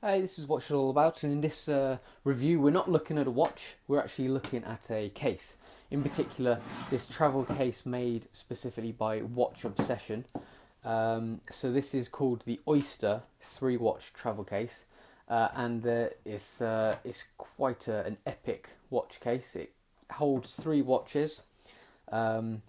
Hey, this is what it's all about, and in this review we're not looking at a watch, we're actually looking at a case. In particular, this travel case made specifically by Watch Obsession. So this is called the Oyster 3-watch travel case, and it's quite an epic watch case. It holds 3 watches. It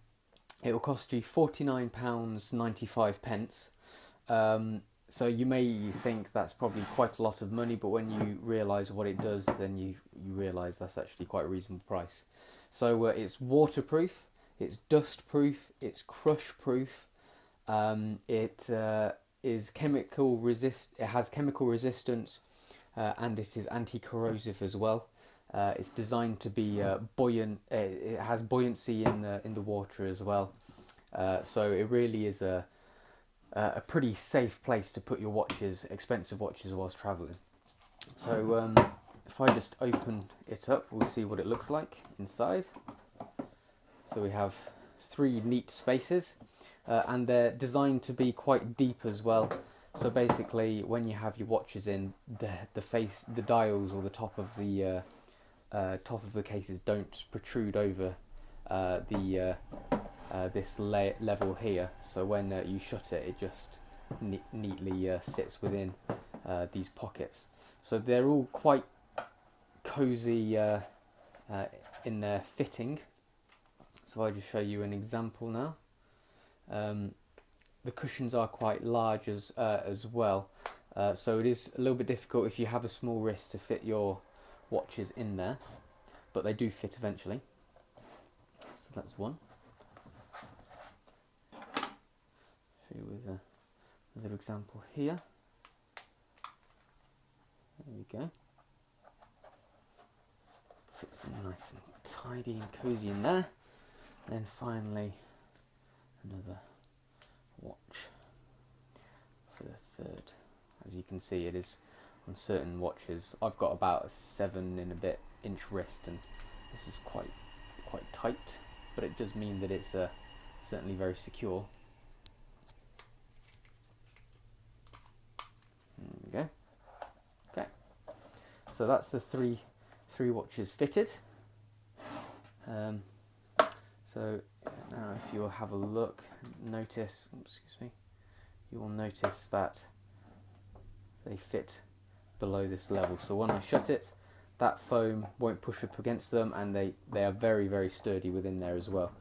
will cost you £49.95. So you may think that's probably quite a lot of money, but when you realise what it does, then you realise that's actually quite a reasonable price. So it's waterproof, it's dustproof, it's crush proof. It is chemical resist. It has chemical resistance, and it is anti-corrosive as well. It's designed to be buoyant. It has buoyancy in the water as well. So it really is a pretty safe place to put your watches, expensive watches, whilst travelling. So if I just open it up, we'll see what it looks like inside. So we have 3 neat spaces, and they're designed to be quite deep as well. So basically, when you have your watches in, the dials or the top of the cases don't protrude over this level here. So when you shut it, it just neatly sits within these pockets. So they're all quite cozy in their fitting. So I'll just show you an example now. The cushions are quite large as well, so it is a little bit difficult if you have a small wrist to fit your watches in there, but they do fit eventually. So that's one. Show you with another example here. There we go. Fits in nice and tidy and cozy in there. Then finally another watch for the third. As you can see, it is on certain watches. I've got about a 7 and a bit inch wrist, and this is quite tight, but it does mean that it's certainly very secure. There we go. Okay, so that's the three watches fitted. So now if you'll have a look, you will notice that they fit below this level. So when I shut it, that foam won't push up against them, and they are very, very sturdy within there as well.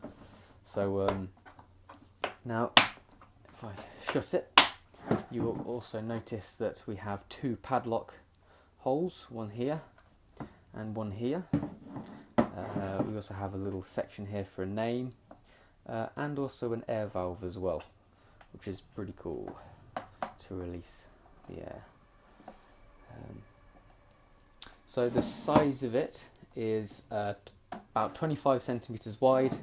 So now if I shut it, you will also notice that we have 2 padlock holes, one here and one here. We also have a little section here for a name, and also an air valve as well, which is pretty cool to release the air. So the size of it is about 25 centimeters wide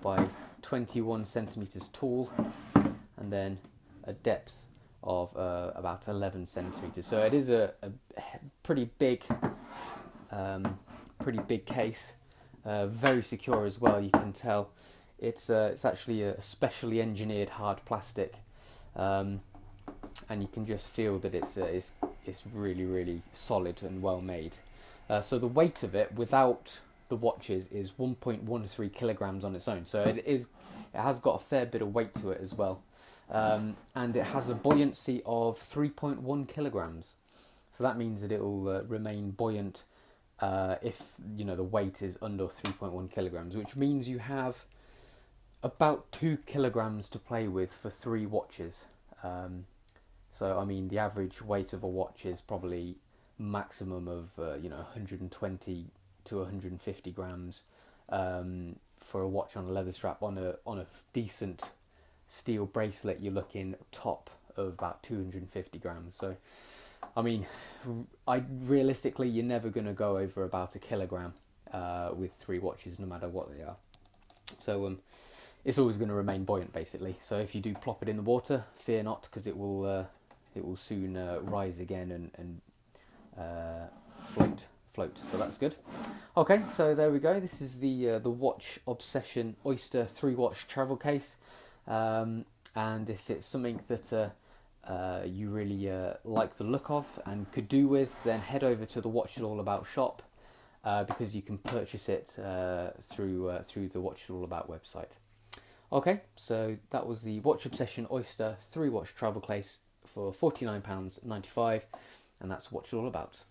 by 21 centimeters tall, and then a depth of about 11 centimeters. So it is a pretty big case, very secure as well. You can tell it's actually a specially engineered hard plastic, and you can just feel that it's really, really solid and well made. So the weight of it without the watches is 1.13 kilograms on its own. So it has got a fair bit of weight to it as well, and it has a buoyancy of 3.1 kilograms. So that means that it will remain buoyant if the weight is under 3.1 kilograms, which means you have about 2 kilograms to play with for 3 watches. So I mean, the average weight of a watch is probably maximum of 120 to 150 grams for a watch on a leather strap. On a decent steel bracelet, you're looking top of about 250 grams. So I mean, realistically, you're never going to go over about a kilogram with 3 watches, no matter what they are. So it's always going to remain buoyant, basically. So if you do plop it in the water, fear not, because it will soon rise again and float. So that's good. Okay, so there we go. This is the Watch Obsession Oyster 3-watch travel case, and if it's something that you really like the look of and could do with, then head over to the Watch It All About shop, because you can purchase it through the Watch It All About website. Okay, so that was the Watch Obsession Oyster 3-watch travel case for £49.95, and that's Watch It All About.